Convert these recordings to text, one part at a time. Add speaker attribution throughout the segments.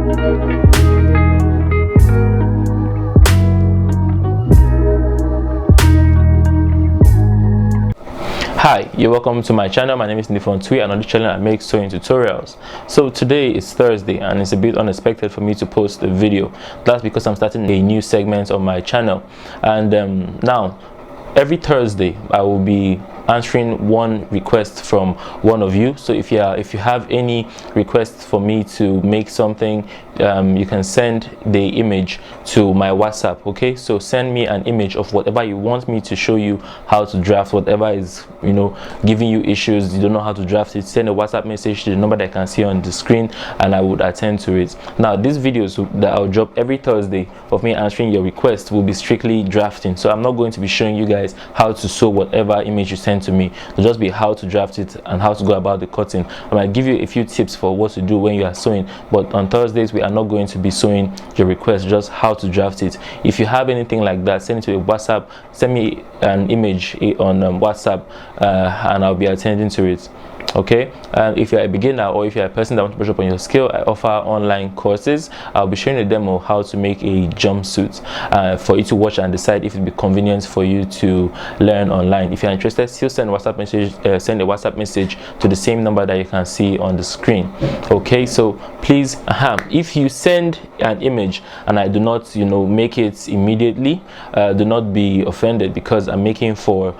Speaker 1: Hi, you're welcome to my channel. My name is Ndifon Ntui, and on this channel I make sewing tutorials. So today is Thursday and it's a bit unexpected for me to post a video. That's because I'm starting a new segment on my channel, and now every Thursday I will be answering one request from one of you. So if you have any requests for me to make something, you can send the image to my WhatsApp. Okay, so send me an image of whatever you want me to show you how to draft, whatever is giving you issues, you don't know how to draft it. Send a WhatsApp message to the number that I can see on the screen and I would attend to it. Now these videos that I'll drop every Thursday of me answering your request will be strictly drafting, so I'm not going to be showing you guys how to sew whatever image you send to me. It'll just be how to draft it and how to go about the cutting. I might give you a few tips for what to do when you are sewing, but on Thursdays we are not going to be sewing your request, just how to draft it. If you have anything like that, send it to a WhatsApp, send me an image on WhatsApp, and I'll be attending to it. Okay, and if you're a beginner or if you're a person that wants to brush up on your skill, I offer online courses. I'll be showing a demo how to make a jumpsuit for you to watch and decide if it would be convenient for you to learn online. If you're interested, still send a WhatsApp message to the same number that you can see on the screen. Okay, so please, if you send an image and I do not make it immediately, do not be offended, because I'm making for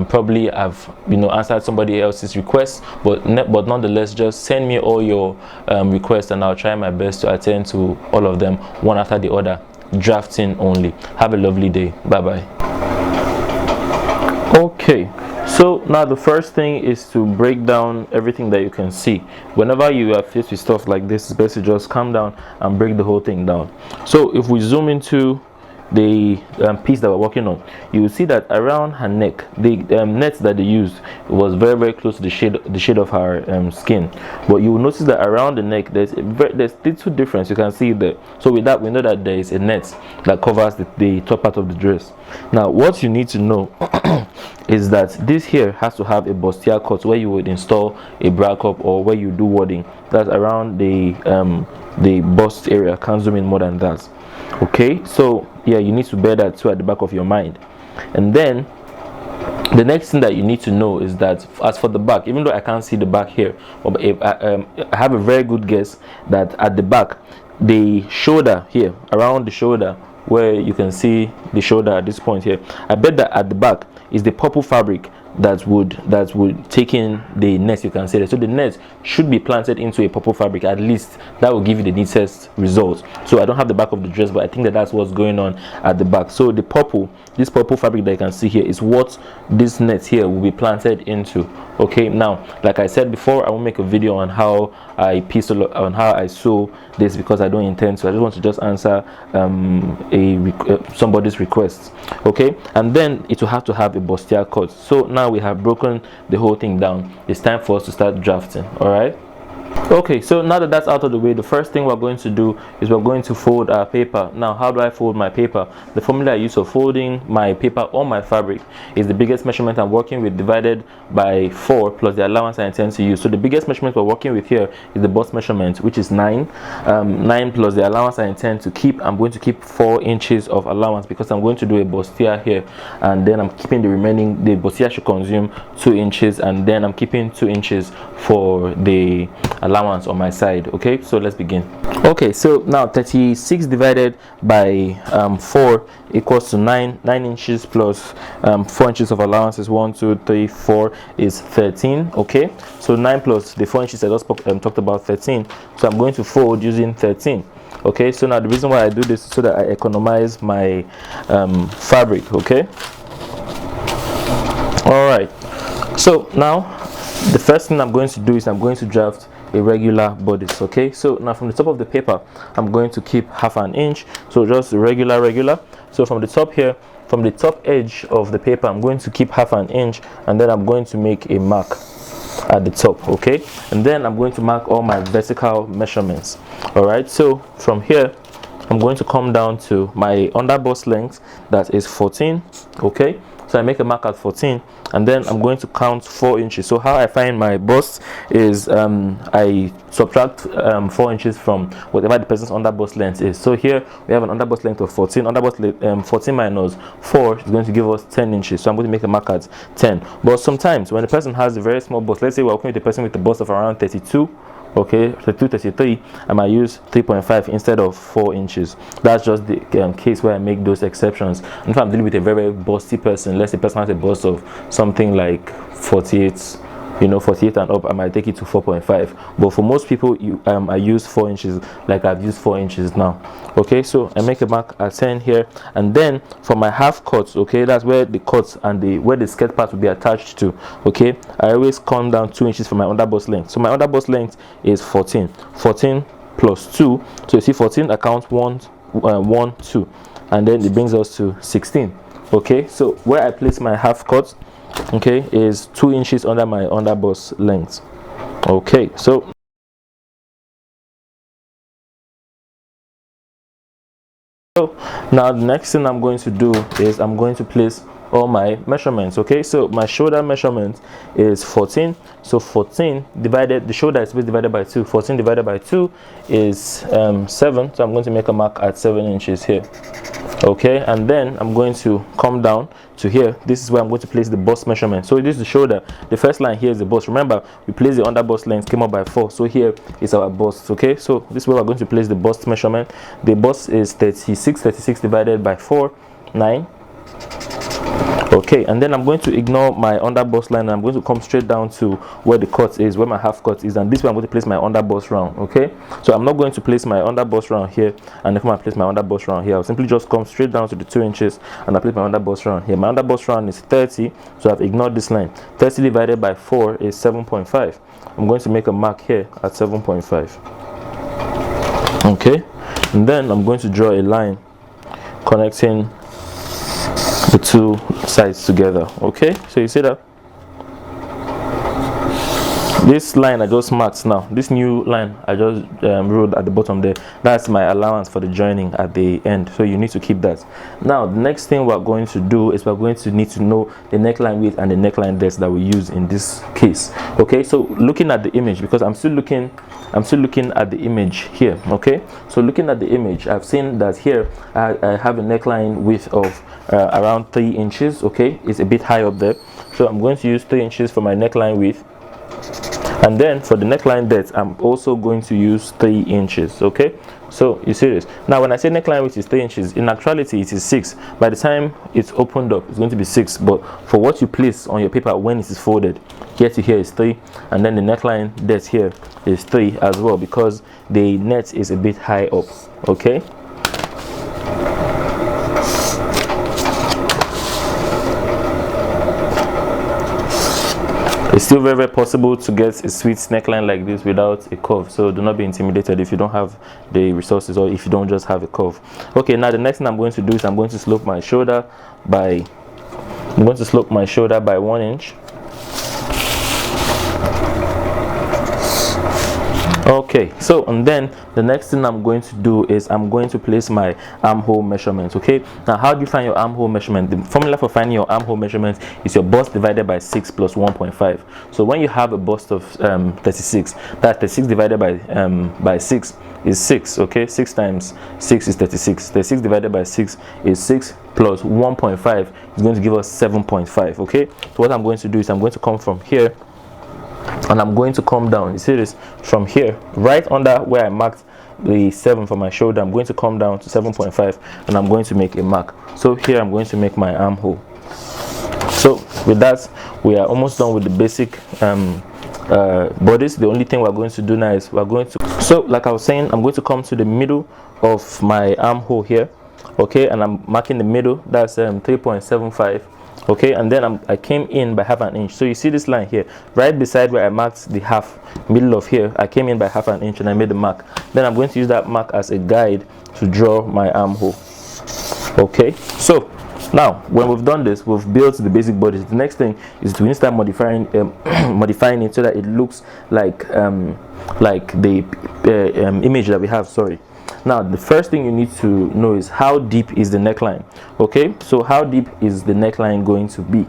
Speaker 1: probably I've answered somebody else's request, but nonetheless, just send me all your requests and I'll try my best to attend to all of them one after the other, drafting only. Have a lovely day. Bye bye. Okay, so now the first thing is to break down everything that you can see. Whenever you are faced with stuff like this, it's best to just calm down and break the whole thing down. So if we zoom into the piece that we're working on, you will see that around her neck, the net that they used was very close to the shade of her skin, but you will notice that around the neck there's little difference. You can see there. So with that, we know that there is a net that covers the top part of the dress. Now what you need to know is that this here has to have a bustier cut, where you would install a bra cup or where you do wadding. That's around the bust area. Can't zoom in more than that. Okay, so yeah, you need to bear that too at the back of your mind. And then the next thing that you need to know is that as for the back, even though I can't see the back here, but I have a very good guess that at the back, the shoulder here, around the shoulder, where you can see the shoulder at this point here, I bet that at the back is the purple fabric that would take in the net. You can see that. So the net should be planted into a purple fabric. At least that will give you the neatest result. So I don't have the back of the dress, but I think that that's what's going on at the back. So this purple fabric that you can see here is what this net here will be planted into. Okay, now like I said before, I will make a video on how I sew this, because I don't intend to. I just want to just answer somebody's request. Okay, and then it will have to have a bustier cut. So now we have broken the whole thing down. It's time for us to start drafting. All right. Okay, so now that that's out of the way, the first thing we're going to do is we're going to fold our paper. Now, how do I fold my paper? The formula I use for folding my paper on my fabric is the biggest measurement I'm working with divided by 4 plus the allowance I intend to use. So the biggest measurement we're working with here is the bust measurement, which is 9. 9 plus the allowance I intend to keep. I'm going to keep 4 inches of allowance because I'm going to do a bustier here, and then I'm keeping the remaining. The bustier should consume 2 inches, and then I'm keeping 2 inches for the allowance on my side. Okay, so let's begin. Okay, so now 36 divided by 4 equals to 9 inches plus 4 inches of allowance is 1 2 3 4 is 13. Okay, so 9 plus the 4 inches I just talked about, 13. So I'm going to fold using 13. Okay, so now the reason why I do this is so that I economize my fabric. Okay, all right, so now the first thing I'm going to do is I'm going to draft a regular bodice. Okay, so now from the top of the paper I'm going to keep half an inch, so just regular. So from the top here, from the top edge of the paper, I'm going to keep half an inch, and then I'm going to make a mark at the top. Okay, and then I'm going to mark all my vertical measurements. All right, so from here I'm going to come down to my under bust length, that is 14. Okay, so So I make a mark at 14, and then I'm going to count 4 inches. So how I find my bust is I subtract 4 inches from whatever the person's under bust length is. So here we have an under bust length of 14. Under bust 14 minus 4 is going to give us 10 inches. So I'm going to make a mark at 10. But sometimes when the person has a very small bust, let's say we're working with a person with a bust of around 32, okay, 32, 33, I might use 3.5 instead of 4 inches. That's just the case where I make those exceptions. And if I'm dealing with a very, very busty person, let's say the person has a bust of something like 48, 48 and up, I might take it to 4.5. But for most people, I use 4 inches, like I've used 4 inches now. Okay, so I make a mark at 10 here, and then for my half cuts, okay, that's where the cuts and where the skirt part will be attached to. Okay, I always come down 2 inches from my under bust length. So my under bust length is 14 plus 2. So you see 14, I count 1, 2, and then it brings us to 16. Okay, so where I place my half cut, okay, is 2 inches under my under bust length. Okay, so now the next thing I'm going to do is I'm going to place all my measurements. Okay, so my shoulder measurement is 14. So 14 divided, the shoulder is divided by 2. 14 divided by 2 is 7. So I'm going to make a mark at 7 inches here. Okay, and then I'm going to come down to here. This is where I'm going to place the bust measurement. So this is the shoulder. The first line here is the bust. Remember, we place the under bust length, came up by 4. So here is our bust. Okay, so this is where we're going to place the bust measurement. The bust is 36 divided by 4, 9. Okay, and then I'm going to ignore my under bust line, and I'm going to come straight down to where the cut is, where my half cut is, and this way I'm going to place my under bust round. Okay, so I'm not going to place my under bust round here and then come and place my under bust round here. I'll simply just come straight down to the 2 inches and I place my under bust round here. My under bust round is 30, so I've ignored this line. 30 divided by 4 is 7.5. I'm going to make a mark here at 7.5. Okay, and then I'm going to draw a line connecting the two sides together. Okay, so you see that this line I just marked now, this new line I just wrote at the bottom there, that's my allowance for the joining at the end, so you need to keep that. Now the next thing we're going to do is we're going to need to know the neckline width and the neckline depth that we use in this case. Okay, so looking at the image, because I'm still looking at the image here. Okay, so looking at the image, I've seen that here I have a neckline width of around 3 inches. Okay, it's a bit high up there, so I'm going to use 3 inches for my neckline width, and then for the neckline depth I'm also going to use 3 inches. Okay, so you see this. Now when I say neckline width is 3 inches, in actuality it is 6. By the time it's opened up, it's going to be 6, but for what you place on your paper when it is folded, here to here is 3, and then the neckline depth here is 3 as well, because the net is a bit high up. Okay, it's still very, very possible to get a sweet neckline like this without a curve, so do not be intimidated if you don't have the resources or if you don't just have a curve. Okay, now the next thing I'm going to do is I'm going to slope my shoulder by 1 inch. Okay, so and then the next thing I'm going to do is I'm going to place my armhole measurement. Okay, now how do you find your armhole measurement? The formula for finding your armhole measurement is your bust divided by 6 plus 1.5. So when you have a bust of 36, that 36 divided by 6 is 6. Okay, 6 times 6 is 36. 36 divided by 6 is 6 plus 1.5 is going to give us 7.5. Okay, so what I'm going to do is I'm going to come from here and I'm going to come down. You see this from here, right under where I marked the 7 for my shoulder. I'm going to come down to 7.5 and I'm going to make a mark. So here I'm going to make my armhole. So with that, we are almost done with the basic bodice. The only thing we're going to do now is we're going to, so like I was saying, I'm going to come to the middle of my armhole here. Okay, and I'm marking the middle, that's 3.75. okay, and then I came in by 1/2 inch. So you see this line here right beside where I marked the half, middle of here, I came in by 1/2 inch and I made the mark. Then I'm going to use that mark as a guide to draw my armhole. Okay, so now when we've done this, we've built the basic bodice. The next thing is to start modifying modifying it so that it looks like the image that we have. Sorry, Now the first thing you need to know is how deep is the neckline. Okay, so how deep is the neckline going to be?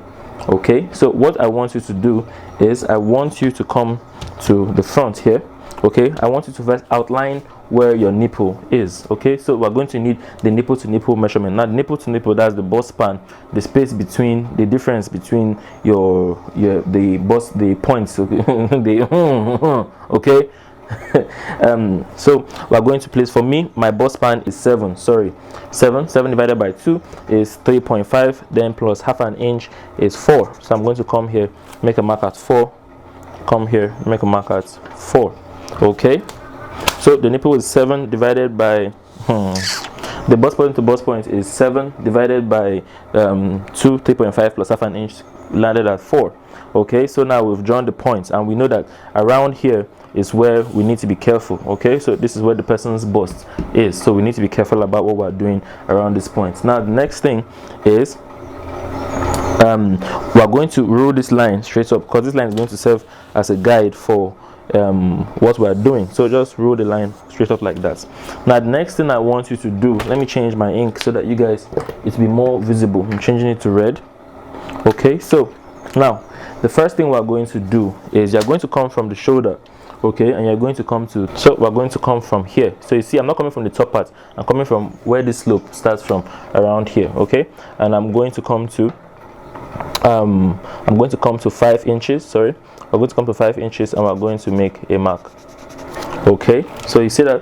Speaker 1: Okay, so what I want you to do is I want you to come to the front here. Okay, I want you to first outline where your nipple is. Okay, so we're going to need the nipple to nipple measurement. Now the nipple to nipple, that's the bust span, the space between, the difference between the points. Okay, okay. So we're going to place, for me my bust span is 7 divided by 2 is 3.5, then plus half an inch is 4. So I'm going to come here, make a mark at 4, come here, make a mark at 4. Okay, so the nipple is 7 divided by the bust point to bust point is 7 divided by 2, 3.5 plus half an inch, landed at 4. Okay, so now we've drawn the points and we know that around here is where we need to be careful. Okay, so this is where the person's bust is, so we need to be careful about what we're doing around this point. Now the next thing is we're going to roll this line straight up, because this line is going to serve as a guide for what we're doing. So just roll the line straight up like that. Now the next thing I want you to do, let me change my ink so that you guys, it'll be more visible. I'm changing it to red. Okay, so now the first thing we're going to do is you're going to come from the shoulder. Okay, and you're going to come to, so we're going to come from here. So you see, I'm not coming from the top part, I'm coming from where this slope starts from, around here. Okay, and I'm going to come to 5 inches. Sorry, we're going to come to 5 inches and we're going to make a mark. Okay, so you see that,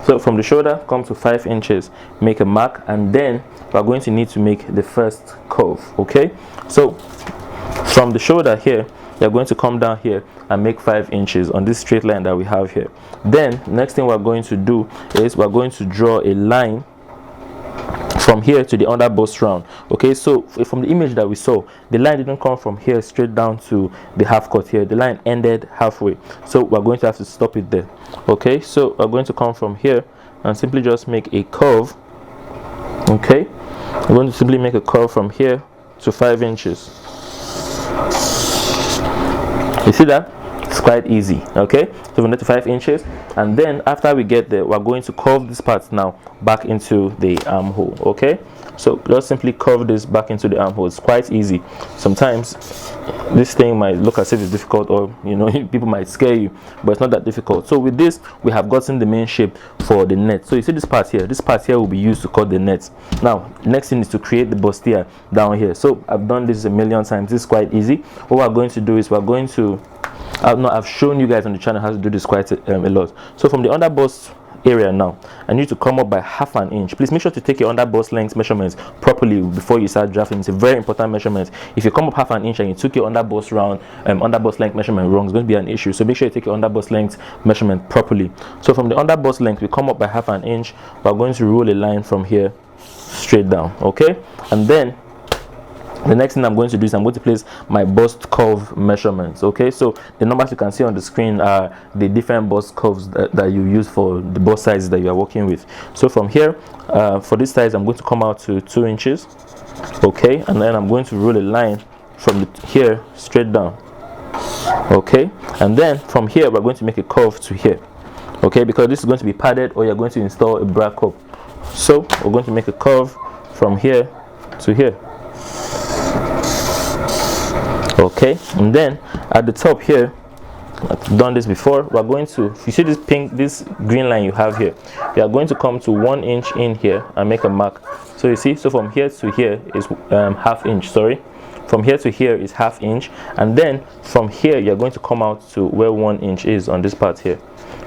Speaker 1: so from the shoulder come to 5 inches, make a mark, and then we're going to need to make the first curve. Okay, so from the shoulder here, you're going to come down here and make 5 inches on this straight line that we have here. Then next thing we're going to do is we're going to draw a line from here to the under bust round. Okay, so from the image that we saw, the line didn't come from here straight down to the half cut here, the line ended halfway, so we're going to have to stop it there. Okay, so we're going to come from here and simply just make a curve. Okay, we're going to simply make a curve from here to 5 inches. You see that? It's quite easy. Okay, so we need to 5 inches, and then after we get there, we're going to curve this part now back into the armhole. Okay, so just simply curve this back into the armhole. It's quite easy. Sometimes this thing might look as if it's difficult, or people might scare you, but it's not that difficult. So with this, we have gotten the main shape for the net. So you see this part here will be used to cut the net. Now next thing is to create the bustier down here. So I've done this a million times, this is quite easy. What we're going to do is we're going to I've shown you guys on the channel how to do this quite a lot. So from the under bust area now, I need to come up by half an inch. Please make sure to take your under bust length measurements properly before you start drafting. It's a very important measurement. If you come up half an inch and you took your under bust round under bust length measurement wrong, it's going to be an issue. So make sure you take your under bust length measurement properly. So from the under bust length, we come up by half an inch. We're going to roll a line from here straight down. Okay, and then the next thing I'm going to do is I'm going to place my bust curve measurements. Okay, so the numbers you can see on the screen are the different bust curves that you use for the bust size that you are working with. So from here, for this size, I'm going to come out to 2 inches. Okay, and then I'm going to roll a line from here straight down. Okay, and then from here we're going to make a curve to here. Okay, because this is going to be padded, or you're going to install a bra cup. So we're going to make a curve from here to here. Okay, and then at the top here, I've done this before, we're going to, if you see this green line you have here, we are going to come to 1 inch in here and make a mark. So you see, so from here to here is half inch, sorry, from here to here is half inch, and then from here you're going to come out to where 1 inch is on this part here.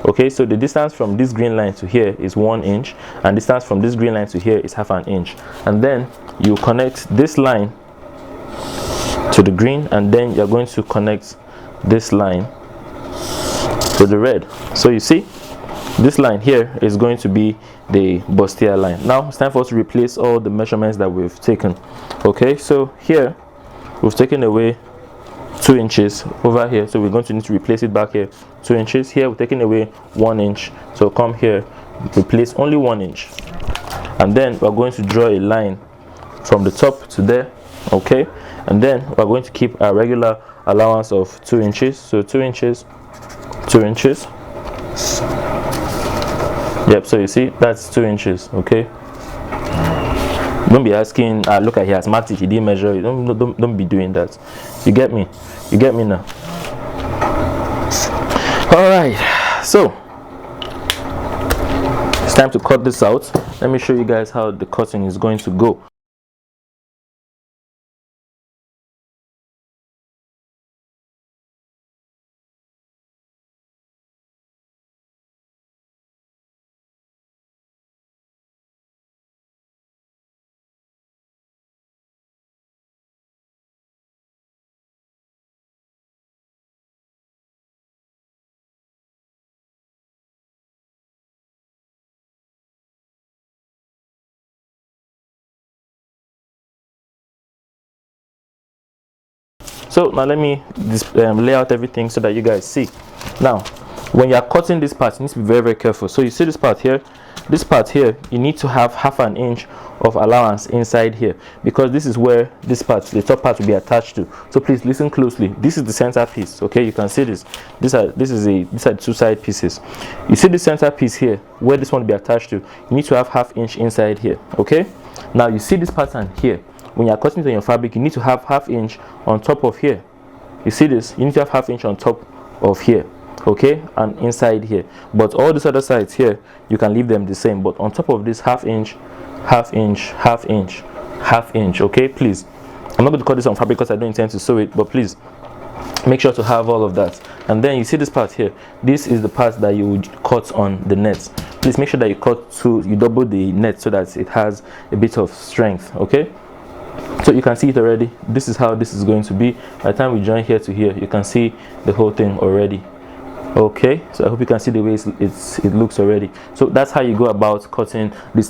Speaker 1: Okay, so the distance from this green line to here is 1 inch, and distance from this green line to here is half an inch, and then you connect this line to the green, and then you're going to connect this line to the red. So you see, this line here is going to be the bustier line. Now it's time for us to replace all the measurements that we've taken. Okay, so here we've taken away 2 inches over here, so we're going to need to replace it back here. 2 inches here, we're taking away 1 inch, so come here, replace only 1 inch, and then we're going to draw a line from the top to there. Okay, and then we're going to keep our regular allowance of 2 inches. So 2 inches, 2 inches. Yep, so you see that's 2 inches. Okay, don't be asking, look at, he has marked it, he didn't measure it. Don't be doing that. You get me? You get me now? All right, so it's time to cut this out. Let me show you guys how the cutting is going to go. So now let me lay out everything so that you guys see. Now when you are cutting this part, you need to be very careful. So you see this part here, you need to have half an inch of allowance inside here, because this is where this part, the top part, will be attached to. So please listen closely. This is the center piece. Okay, you can see this. These are 2 side pieces. You see the center piece here where this one will be attached to. You need to have ½ inch inside here. Okay, now you see this pattern here. When you are cutting on your fabric, you need to have ½ inch on top of here. You see this? You need to have ½ inch on top of here, okay, and inside here. But all these other sides here, you can leave them the same. But on top of this, ½ inch, ½ inch, ½ inch, ½ inch. Okay, please. I'm not going to cut this on fabric because I don't intend to sew it, but please make sure to have all of that. And then you see this part here. This is the part that you would cut on the net. Please make sure that you double the net so that it has a bit of strength. Okay. So you can see it already. This is how this is going to be. By the time we join here to here, you can see the whole thing already. Okay, so I hope you can see the way it looks already. So that's how you go about cutting this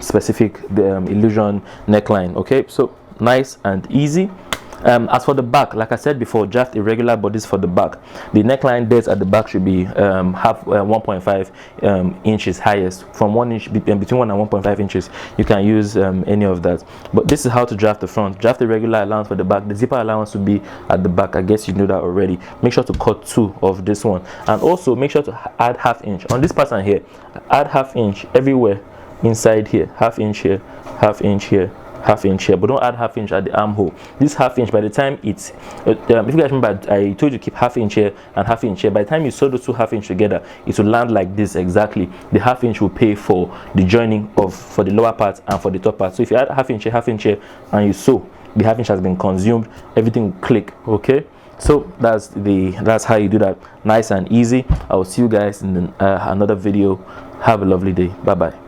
Speaker 1: specific illusion neckline. Okay, so nice and easy. As for the back, like I said before, draft irregular bodice for the back. The neckline depth at the back should be 1.5 inches highest. From 1 inch, between 1 and 1.5 inches, you can use any of that. But this is how to draft the front. Draft the regular allowance for the back. The zipper allowance will be at the back. I guess you know that already. Make sure to cut 2 of this one, and also make sure to add ½ inch on this pattern here. Add ½ inch everywhere inside here. ½ inch here, ½ inch here, ½ inch here, but don't add ½ inch at the armhole. This ½ inch, by the time it's if you guys remember, I told you to keep ½ inch here and ½ inch here. By the time you sew those 2 ½ inch together, it will land like this exactly. The ½ inch will pay for the joining for the lower part and for the top part. So if you add ½ inch here, ½ inch here, and you sew, the ½ inch has been consumed, everything will click. Okay, so that's how you do that. Nice and easy. I will see you guys in another video. Have a lovely day. Bye bye.